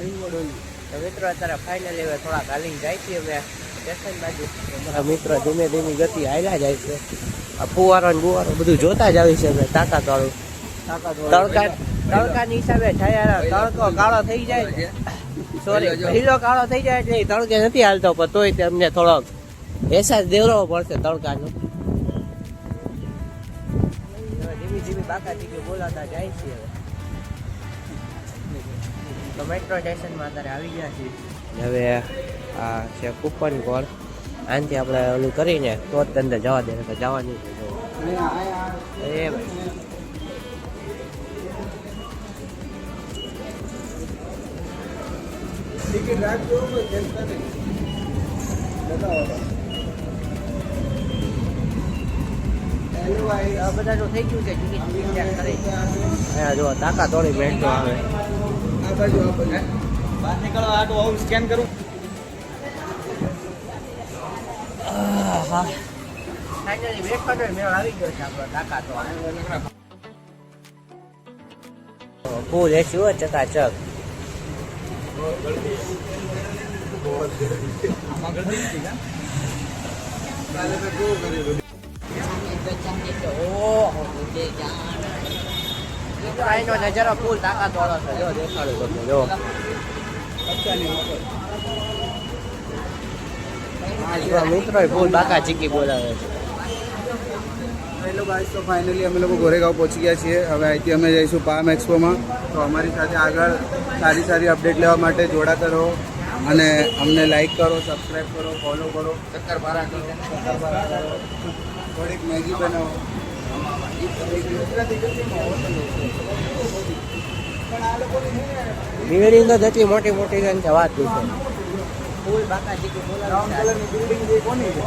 તો મિત્રો અત્યારે ફાઇનલી હવે થોડા હાલીને જાય છે હવે સ્ટેશન બાજુ. અમારા મિત્રો ધીમે ધીમે ગતિ હાલ્યા જાય છે. આ ફુવારો ને બુવારો બધું જોતા જ આવી છે હવે તાકાત વાળું. તડકાની હિસાબે તડકો કાળો થઈ જાય, સોરી પહેલો કાળો થઈ જાય એટલે તડકે નથી હાલતો, પણ તોય તેમને થોડોક અહેસાસ દેવરાવો પડશે તડકાનો. ધીમી ધીમી બાકા દીકરી બોલાતા જાય છે હવે. તો મેટ્રો સ્ટેશનમાં અત્યારે આવી ગયા છીએ. હવે આ છે કૂપન કોડ, આનાથી આપણે ઓલું કરીને તો જ અંદર જવા દે, તો જવા નહીં. એ ભાઈ ટિકિટ રાખજો, ચિંતા નહીં. આ બધાનું થઈ ગયું છે ટિકિટ ચેક કરી. હા જો તાકાત થોડી મેટ્રો આવે. આ બાજુ બહાર નીકળો, આટો આવું સ્કેન કરું. હા ફાઇનલી બેઠવાનો મેળ આવી ગયો છે આપણો તાકાત વાળો. ફૂલ એસી હોય ચકાચક. અહીંનો નજારો ફૂલ તાકાત વાળો છે. જો દેખાડું તમને, જો મિત્રો ફૂલ બાકા ચીકી બોલાવે છે. હેલો ગાઈસ, તો ફાઇનલી અમે લોકો ગોરેગાંવ પહોંચી ગયા છીએ. હવે અહીંથી અમે જઈશું પામ એક્સપોમાં. તો અમારી સાથે આગળ સારી સારી અપડેટ લેવા માટે જોડાતા રહો અને અમને લાઈક કરો, સબસ્ક્રાઈબ કરો, ફોલો કરો, શક્કરપારા કરો, થોડીક મેગી બનાવો. બિલ્ડિંગ જ એટલી મોટી મોટી છે ને વાત છે. ફૂલ બાકા ચીકી બોલાવે. બ્રાઉન કલરની બિલ્ડિંગ જે કોની છે?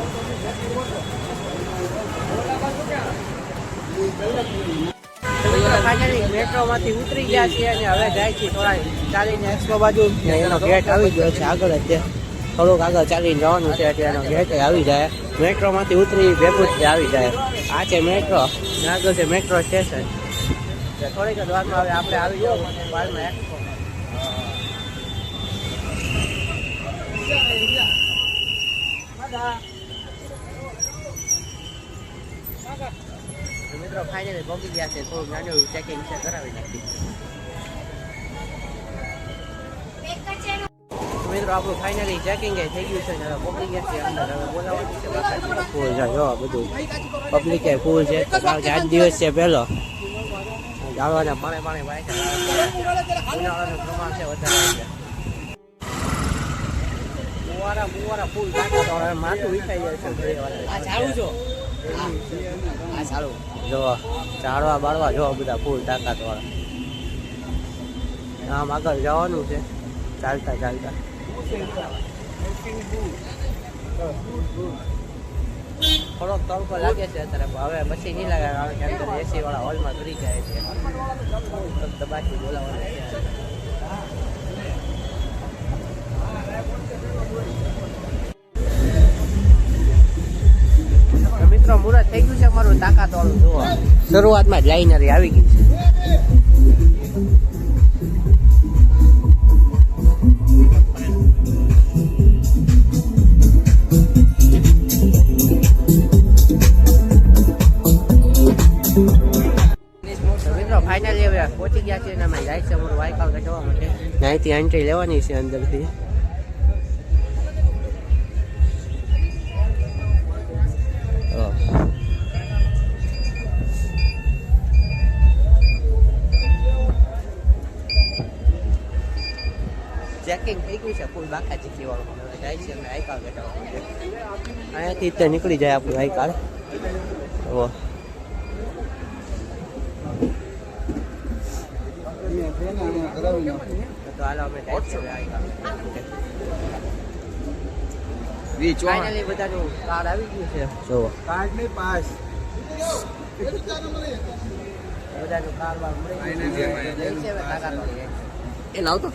ફાઇનલી મેટ્રોમાંથી ઉતરી ગયા છીએ અને હવે જાય છે થોડા ચાલીને એક્સપો બાજુ. એનો ગેટ આવી ગયો છે આગળ જ, થોડુંક આગળ ચાલીને જવાનું છે એટલે એનો ગેટ આવી જાય. મેટ્રોમાંથી ઉતરી ભેગું જ આવી જાય. આ છે મેટ્રો, આગળ છે મેટ્રો સ્ટેશન. થોડીક જ વારમાં હવે આપણે આવી જવું બાદમાં એક્સપો. મિત્રો ફાઇનલી પહોંચી ગયા છે. થોડું નાનું ચેકિંગ છે, કરાવી નાખી. મિત્રો આપણું ફાઇનલી ચેકિંગ થઈ ગયું છે. હવે પહોંચી ગયા છે અંદર. હવે બોલાવવાનું છે ફૂલ છે. જો બધું પબ્લિક ફૂલ છે, કારણ કે આજ દિવસ છે પહેલો. જાળવાના પાણી વાય છે. ઉનાળાનું પ્રમાણ છે વધારે. મુવારા ફૂલ તાકાત માથું વિખાઈ જાય છે. આ સારું જો ચાળવા બાળવા જો બધા ફૂલ તાકાત વાળા. આમ આગળ જવાનું છે ચાલતા ચાલતા. થોડોક તડકો લાગે છે અત્યારે, હવે પછી નહીં લાગે કારણ કે અંદર એસી વાળા હોલમાં કરી જાય છે. દબાથી બોલાવવાનું છે. મિત્રો મુહૂર્ત થઈ ગયું છે અમારું તાકાત વાળું. જોવા શરૂઆતમાં જ લાઇનરી આવી ગઈ છે. મિત્રો ફાઇનલી હવે પહોંચી ગયા છે અને અમે જાય છે અમારું વાયકાલ કઢવા માટે. અહીંથી એન્ટ્રી લેવાની છે અંદરથી. ચેકિંગ થઈ ગયું છે ફૂલ બાકા ચીકી વાળું. હવે જાય છે અમે આઈ કાર્ડ કઢાવવા માટે. અહીંયાથી તે નીકળી જાય આપણું આઈ કાર્ડ. તો હાલો અમે જાય છે આઈ કાર્ડ. ફાઇનલી બધાનું કાર્ડ આવી ગયું છે. જો કાર્ડ નહીં, પાસ. બધાનું કાર્ડ મળી ગયું છે. એ લાવતો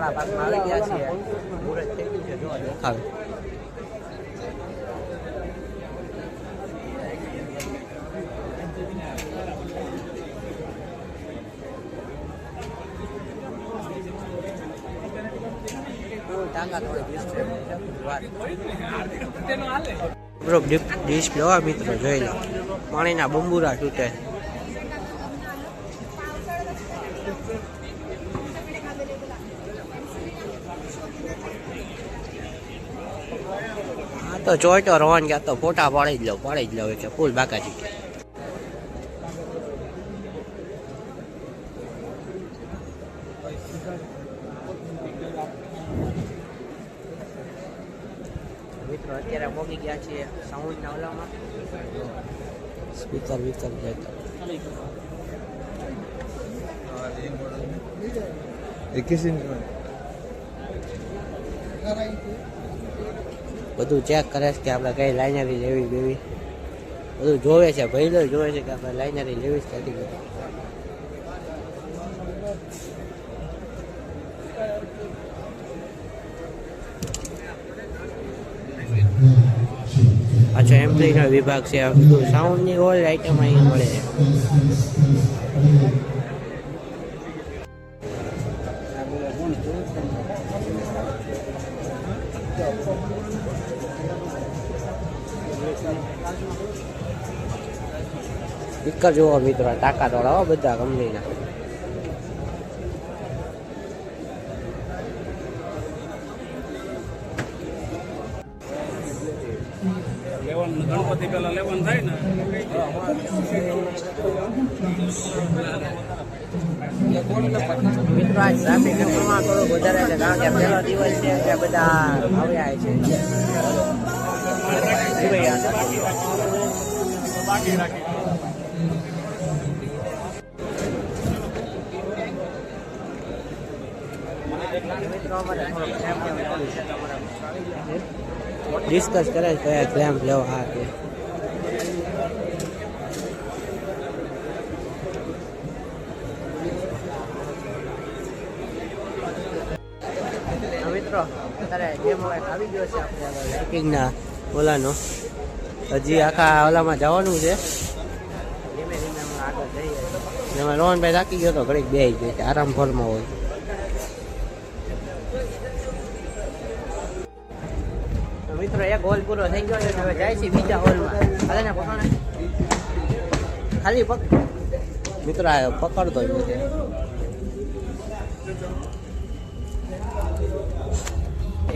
મોડા ભાગમાં આવી ગયા છીએ. મુહૂર્ત થઈ ગયું છે, જો દેખાવ. ડીશ લેવા મિત્રો જોઈ લો, પાણીના બંબુરા છૂટે. હા તો ચોઈટો રવાન ગયા તો ફોટા પાડી જ લો કે ફૂલ બાકાજી. મિત્રો અત્યારે પહોંચી ગયા છીએ સાઉન્ડના ઓલામાં. સ્પીકર બધું ચેક કરે છે કે આપણે કઈ લાઇનરી લેવી બેવી, બધું જોવે છે. ભાઈલો જોવે છે કે આપણે લાઇનરી લેવી જ નથી. અચ્છા, એમ્પ્લીનો વિભાગ છે. બધું સાઉન્ડની ઓલ આઈટમ અહીં મળે છે. સ્પીકર જુઓ મિત્રો, તાકાત વાળા બધા કંપનીના. ગણપતિ પેલા લેવાનું થાય ને. મિત્રો આ ટ્રાફિકનું પ્રમાણ થોડું વધારે છે, કારણ કે પહેલો દિવસ છે એટલે બધા આવ્યા છે. ડિસ્કસ કરે છે કયા ક્લેમ્પ લેવા. હા તે મિત્રો અત્યારે ડેમો આવી ગયો છે આપણે લાઇટિંગના ઓલાનો. હજી આખા ઓલામાં જવાનું છે. ધીમે ધીમે અમે આગળ જઈએ. એમાં રોહનભાઈ થાકી ગયો તો ઘડીક બેસી ગયો, આરામ ફોરમાં હોય. મિત્રો એક હોલ પૂરો થઈ ગયો છે, હવે જાય છે બીજા હોલમાં. હાલે ને પકડ, ખાલી મિત્રો આ પકડતો જ નથી.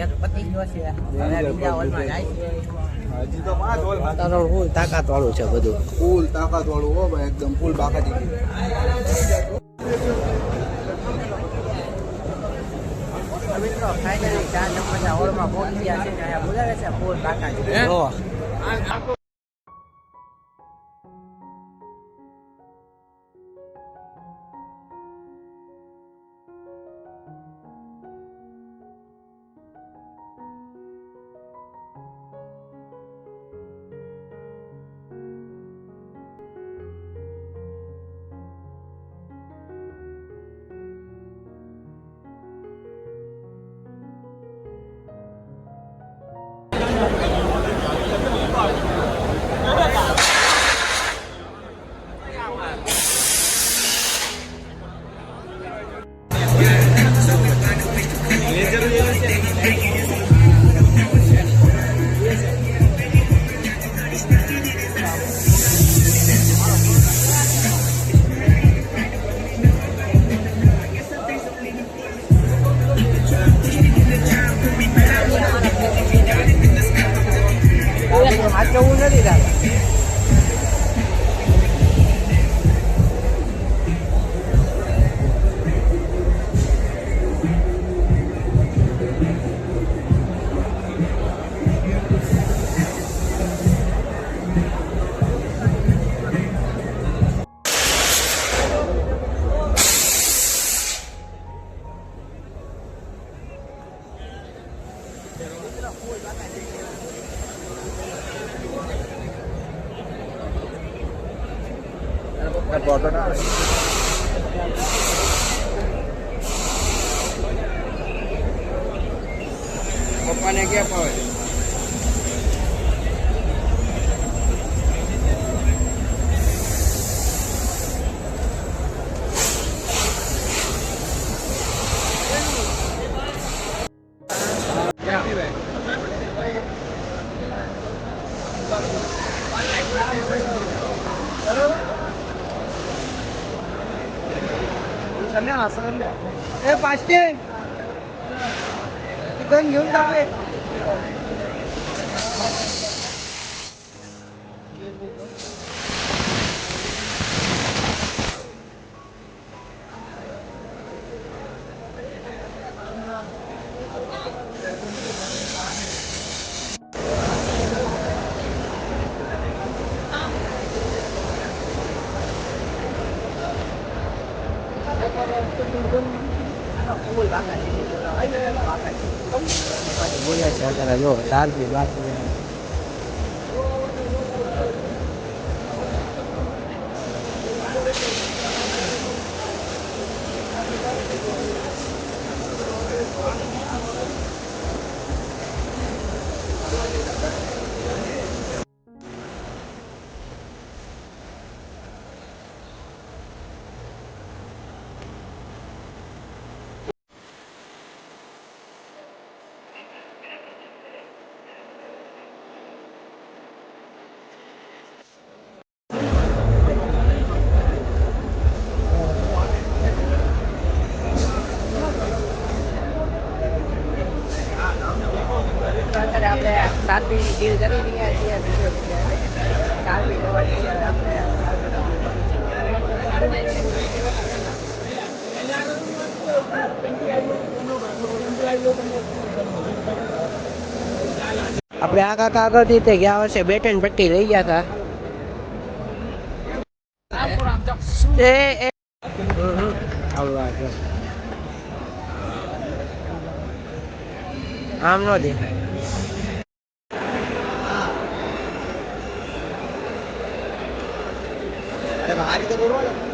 એક પતી ગયો છે, હવે બીજા હોલમાં જાય છે. હજી તો 5 હોલ વાતાવરણ ફૂલ તાકાત વાળું છે, બધું ફૂલ તાકાત વાળું હો ભાઈ, એકદમ ફૂલ બાકાજી. મિત્રો ફાઇનલી 4 નંબરના હોલમાં પહોંચી ગયા છે ને અહીંયા બોલાવે છે ફૂલ તાકાત. જવું નથી દાદા. અહીંયા ગેપ આવે છે. ए 500 चिकन घेऊन टाकले. બોલ્યા છે અત્યારે જો દાલ બી બાકી આપણે સાતમીની ડીલ કરી રહ્યા છીએ. આપણે આ કાકા આગળથી તે ગયા વર્ષે બેટન પટ્ટી લઈ ગયા હતા. આમ નો દે હારી તો બોલવા